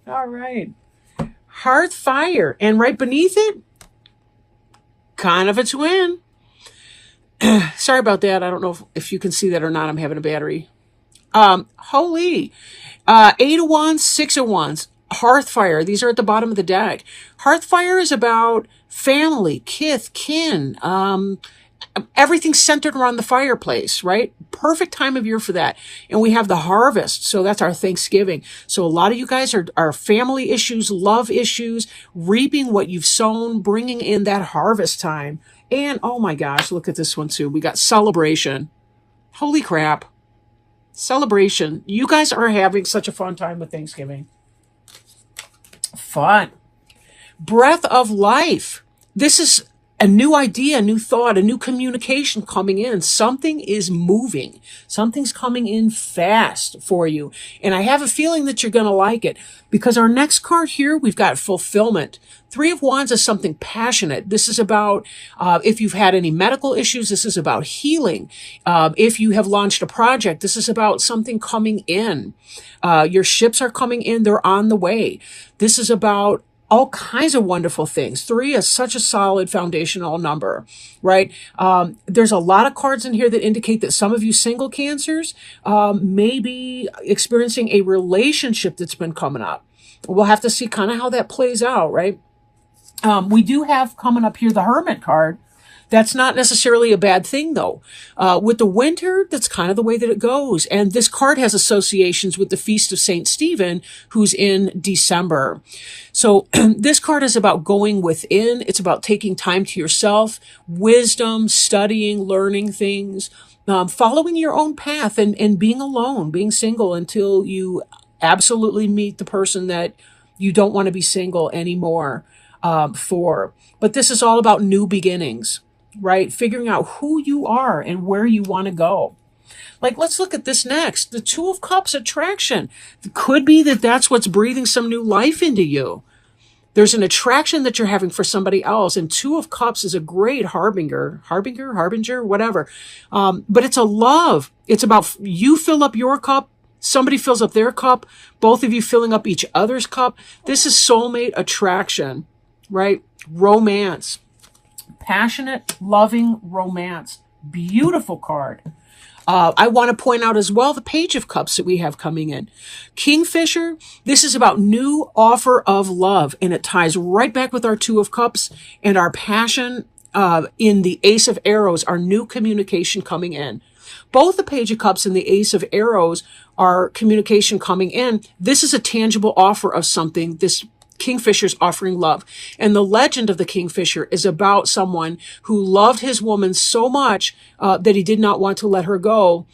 All right. Hearth fire. And right beneath it, kind of a twin. Sorry about that. I don't know if you can see that or not. I'm having a battery. Holy. 8 of Wands, 6 of Wands. Hearthfire. These are at the bottom of the deck. Hearthfire is about family, kith, kin, everything centered around the fireplace, right? Perfect time of year for that. And we have the harvest. So that's our Thanksgiving. So a lot of you guys are family issues, love issues, reaping what you've sown, bringing in that harvest time. And oh my gosh, look at this one too. We got celebration. Holy crap. Celebration. You guys are having such a fun time with Thanksgiving. Fun. Breath of life. This is a new idea, a new thought, a new communication coming in. Something is moving. Something's coming in fast for you. And I have a feeling that you're going to like it because our next card here, we've got fulfillment. 3 of Wands is something passionate. This is about, if you've had any medical issues, this is about healing. If you have launched a project, this is about something coming in. Your ships are coming in. They're on the way. This is about all kinds of wonderful things. 3 is such a solid foundational number, right? There's a lot of cards in here that indicate that some of you single cancers may be experiencing a relationship that's been coming up. We'll have to see kind of how that plays out, right? We do have coming up here the Hermit card. That's not necessarily a bad thing, though. With the winter, that's kind of the way that it goes. And this card has associations with the Feast of St. Stephen, who's in December. So this card is about going within. It's about taking time to yourself, wisdom, studying, learning things, following your own path and being alone, being single until you absolutely meet the person that you don't want to be single anymore for. But this is all about new beginnings. Right? Figuring out who you are and where you want to go. Like, let's look at this next. The 2 of Cups attraction. It could be that that's what's breathing some new life into you. There's an attraction that you're having for somebody else. And 2 of Cups is a great harbinger, whatever. But it's a love. It's about you fill up your cup. Somebody fills up their cup. Both of you filling up each other's cup. This is soulmate attraction, right? Romance. Passionate, loving romance. Beautiful card. I want to point out as well the Page of Cups that we have coming in. Kingfisher, this is about new offer of love, and it ties right back with our 2 of Cups and our passion in the Ace of Arrows, our new communication coming in. Both the Page of Cups and the Ace of Arrows are communication coming in. This is a tangible offer of something. This Kingfisher's offering love. And the legend of the Kingfisher is about someone who loved his woman so much that he did not want to let her go,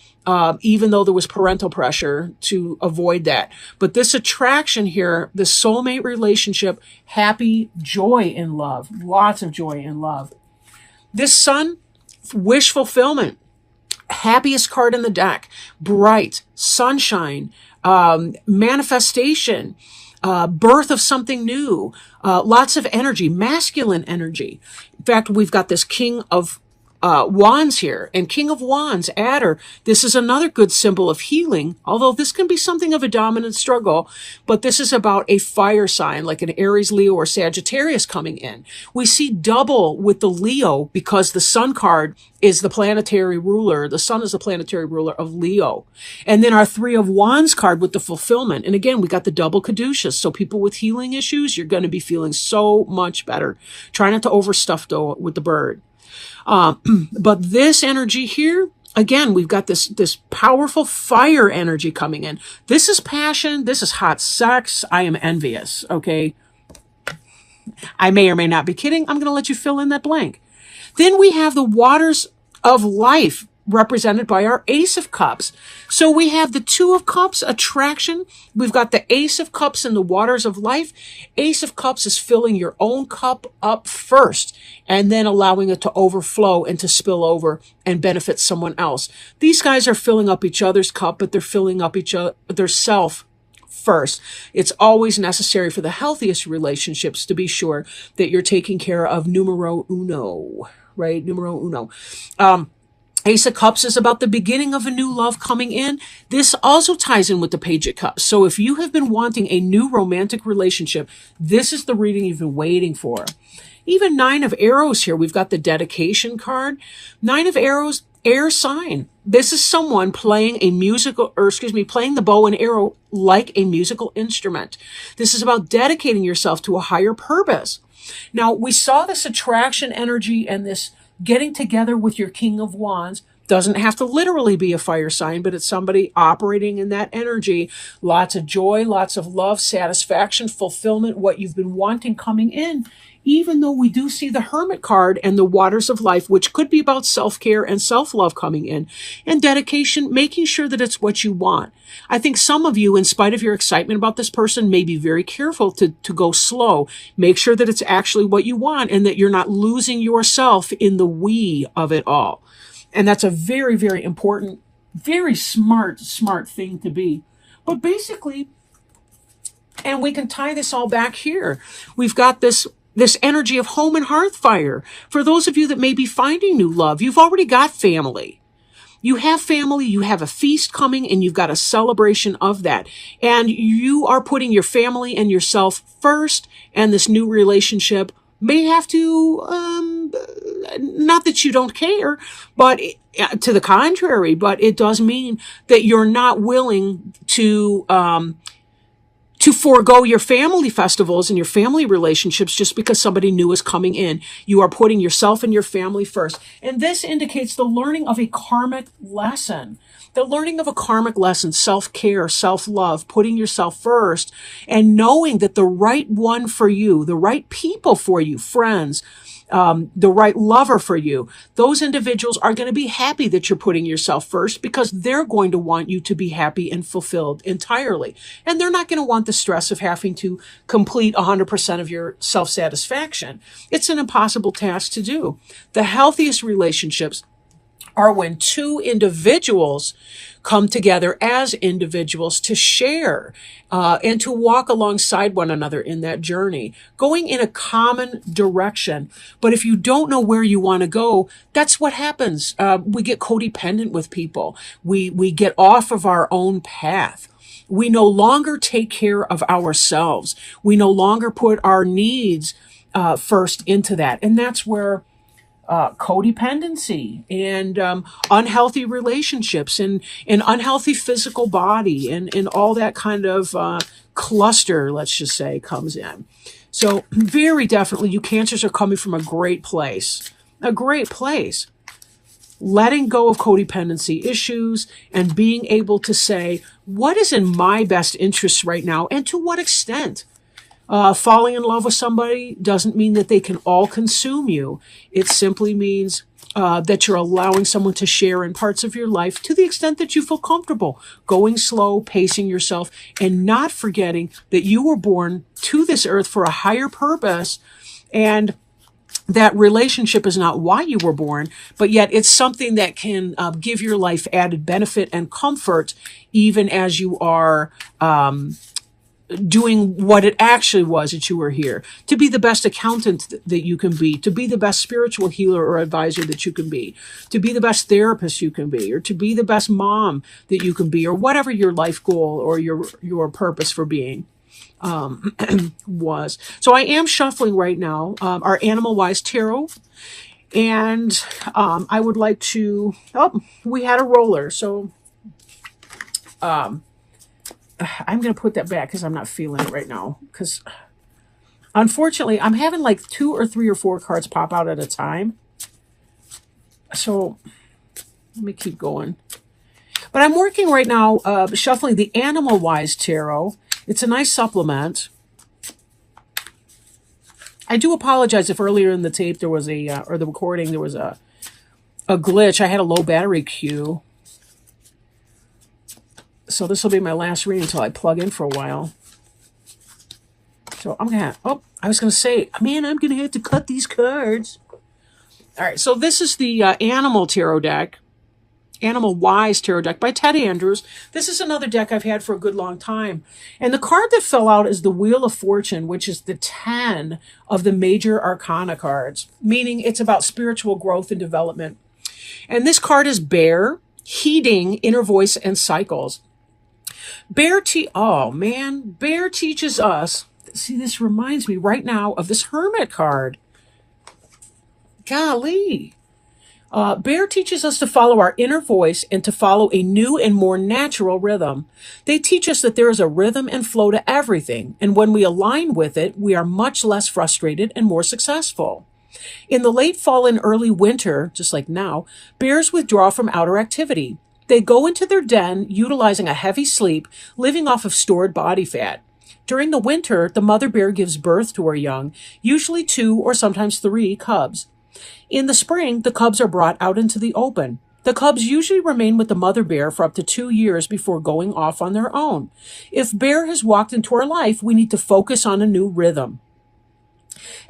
even though there was parental pressure to avoid that. But this attraction here, the soulmate relationship, happy, joy in love, lots of joy in love. This Sun, wish fulfillment. Happiest card in the deck. Bright, sunshine, manifestation, birth of something new, lots of energy, masculine energy. In fact, we've got this King of Wands here, and King of Wands, adder. This is another good symbol of healing, although this can be something of a dominant struggle, but this is about a fire sign like an Aries, Leo, or Sagittarius coming in. We see double with the Leo because the Sun card is the planetary ruler. The Sun is the planetary ruler of Leo. And then our 3 of Wands card with the fulfillment. And again, we got the double caduceus. So people with healing issues, you're going to be feeling so much better. Try not to overstuff though with the bird. But this energy here, again, we've got this powerful fire energy coming in. This is passion. This is hot sex. I am envious. Okay. I may or may not be kidding. I'm going to let you fill in that blank. Then we have the waters of life represented by our Ace of Cups. So we have the 2 of Cups, attraction. We've got the Ace of Cups and the waters of life. Ace of Cups is filling your own cup up first and then allowing it to overflow and to spill over and benefit someone else. These guys are filling up each other's cup, but they're filling up each other, their self first. It's always necessary for the healthiest relationships to be sure that you're taking care of numero uno, right? Numero uno. Ace of Cups is about the beginning of a new love coming in. This also ties in with the Page of Cups. So if you have been wanting a new romantic relationship, this is the reading you've been waiting for. Even Nine of Arrows here. We've got the dedication card. Nine of Arrows, air sign. This is someone playing playing the bow and arrow like a musical instrument. This is about dedicating yourself to a higher purpose. Now, we saw this attraction energy and this getting together with your King of Wands. Doesn't have to literally be a fire sign, but it's somebody operating in that energy. Lots of joy, lots of love, satisfaction, fulfillment, what you've been wanting coming in. Even though we do see the Hermit card and the waters of life, which could be about self-care and self-love coming in, and dedication, making sure that it's what you want. I think some of you, in spite of your excitement about this person, may be very careful to go slow. Make sure that it's actually what you want and that you're not losing yourself in the we of it all. And that's a very, very important, very smart thing to be. But basically, and we can tie this all back here. We've got this energy of home and hearth fire. For those of you that may be finding new love, you've already got family. You have family, you have a feast coming, and you've got a celebration of that. And you are putting your family and yourself first, and this new relationship may have to, not that you don't care, but to the contrary, but it does mean that you're not willing to forego your family festivals and your family relationships just because somebody new is coming in. You are putting yourself and your family first. And this indicates the learning of a karmic lesson. The learning of a karmic lesson, self-care, self-love, putting yourself first, and knowing that the right one for you, the right people for you, friends, the right lover for you, those individuals are going to be happy that you're putting yourself first because they're going to want you to be happy and fulfilled entirely. And they're not going to want the stress of having to complete 100% of your self-satisfaction. It's an impossible task to do. The healthiest relationships are when two individuals come together as individuals to share and to walk alongside one another in that journey, going in a common direction. But if you don't know where you want to go, that's what happens. We get codependent with people. We get off of our own path. We no longer take care of ourselves. We no longer put our needs first into that. And that's where codependency and unhealthy relationships and an unhealthy physical body and all that kind of cluster, let's just say, comes in. So very definitely you Cancers are coming from a great place. A great place. Letting go of codependency issues and being able to say, what is in my best interest right now and to what extent? Falling in love with somebody doesn't mean that they can all consume you. It simply means that you're allowing someone to share in parts of your life to the extent that you feel comfortable, going slow, pacing yourself, and not forgetting that you were born to this earth for a higher purpose, and that relationship is not why you were born, but yet it's something that can give your life added benefit and comfort even as you are doing what it actually was that you were here, to be the best accountant that you can be, to be the best spiritual healer or advisor that you can be, to be the best therapist you can be, or to be the best mom that you can be, or whatever your life goal or your purpose for being was. So I am shuffling right now our Animal Wise Tarot, and I would like to, we had a roller, so I'm going to put that back because I'm not feeling it right now. Because unfortunately, I'm having like 2 or 3 or 4 cards pop out at a time. So let me keep going. But I'm working right now shuffling the Animal Wise Tarot. It's a nice supplement. I do apologize if earlier in the tape there was or the recording, there was a glitch. I had a low battery queue. So this will be my last reading until I plug in for a while. So I'm going to I was going to say, man, I'm going to have to cut these cards. All right, so this is the Animal Tarot deck. Animal Wise Tarot deck by Ted Andrews. This is another deck I've had for a good long time. And the card that fell out is the Wheel of Fortune, which is the 10 of the major arcana cards, meaning it's about spiritual growth and development. And this card is Bear, heeding inner voice and cycles. Bear teaches us. See, this reminds me right now of this Hermit card. Golly. Bear teaches us to follow our inner voice and to follow a new and more natural rhythm. They teach us that there is a rhythm and flow to everything, and when we align with it, we are much less frustrated and more successful. In the late fall and early winter, just like now, bears withdraw from outer activity. They go into their den, utilizing a heavy sleep, living off of stored body fat. During the winter, the mother bear gives birth to her young, usually 2 or sometimes 3 cubs. In the spring, the cubs are brought out into the open. The cubs usually remain with the mother bear for up to 2 years before going off on their own. If bear has walked into our life, we need to focus on a new rhythm.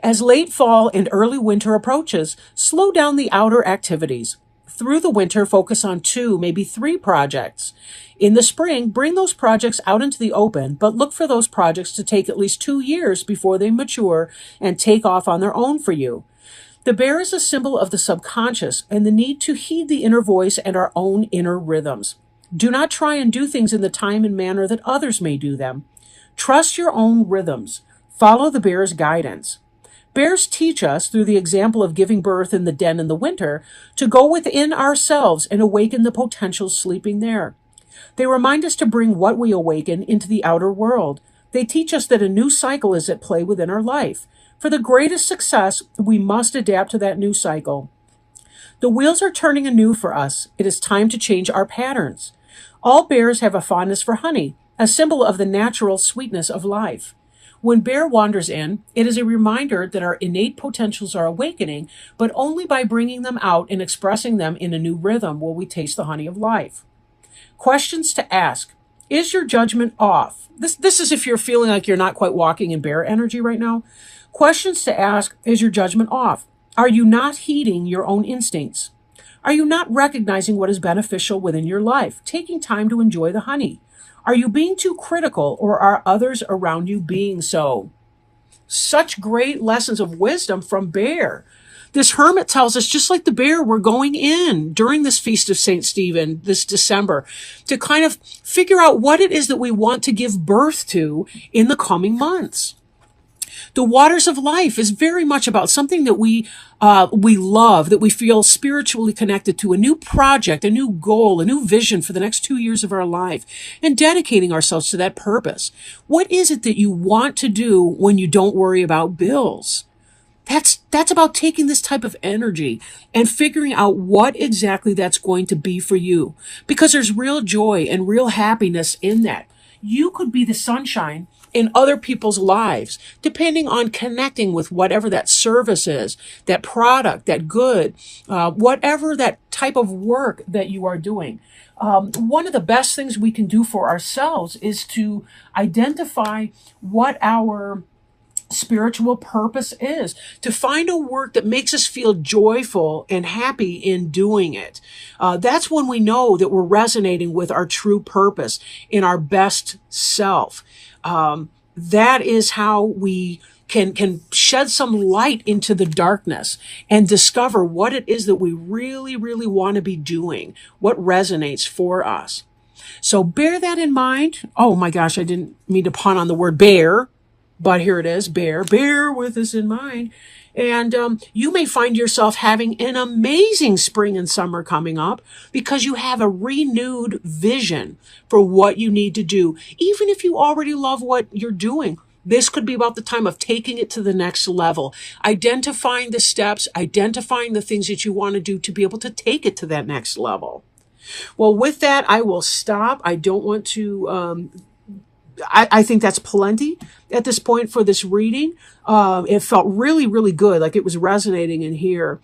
As late fall and early winter approaches, slow down the outer activities. Through the winter, focus on 2, maybe 3 projects. In the spring, bring those projects out into the open, but look for those projects to take at least 2 years before they mature and take off on their own for you. The bear is a symbol of the subconscious and the need to heed the inner voice and our own inner rhythms. Do not try and do things in the time and manner that others may do them. Trust your own rhythms. Follow the bear's guidance. Bears teach us, through the example of giving birth in the den in the winter, to go within ourselves and awaken the potential sleeping there. They remind us to bring what we awaken into the outer world. They teach us that a new cycle is at play within our life. For the greatest success, we must adapt to that new cycle. The wheels are turning anew for us. It is time to change our patterns. All bears have a fondness for honey, a symbol of the natural sweetness of life. When bear wanders in, it is a reminder that our innate potentials are awakening, but only by bringing them out and expressing them in a new rhythm will we taste the honey of life. Questions to ask. Is your judgment off? This is if you're feeling like you're not quite walking in bear energy right now. Questions to ask, is your judgment off? Are you not heeding your own instincts? Are you not recognizing what is beneficial within your life, taking time to enjoy the honey? Are you being too critical, or are others around you being so? Such great lessons of wisdom from Bear. This hermit tells us, just like the bear, we're going in during this Feast of St. Stephen this December to kind of figure out what it is that we want to give birth to in the coming months. The waters of life is very much about something that we love, that we feel spiritually connected to, a new project, a new goal, a new vision for the next 2 years of our life, and dedicating ourselves to that purpose. What is it that you want to do when you don't worry about bills? That's about taking this type of energy and figuring out what exactly that's going to be for you, because there's real joy and real happiness in that. You could be the sunshine in other people's lives, depending on connecting with whatever that service is, that product, that good, whatever that type of work that you are doing. One of the best things we can do for ourselves is to identify what our spiritual purpose is, to find a work that makes us feel joyful and happy in doing it. That's when we know that we're resonating with our true purpose in our best self. That is how we can shed some light into the darkness and discover what it is that we really, really want to be doing, what resonates for us. So bear that in mind. Oh my gosh, I didn't mean to pun on the word bear, but here it is, bear with this in mind. And you may find yourself having an amazing spring and summer coming up because you have a renewed vision for what you need to do. Even if you already love what you're doing, this could be about the time of taking it to the next level, identifying the steps, identifying the things that you want to do to be able to take it to that next level. Well, with that, I will stop. I don't want to... I think that's plenty at this point for this reading. It felt really, really good, like it was resonating in here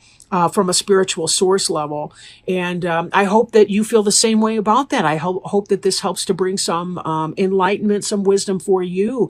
from a spiritual source level. And I hope that you feel the same way about that. I hope that this helps to bring some enlightenment, some wisdom for you.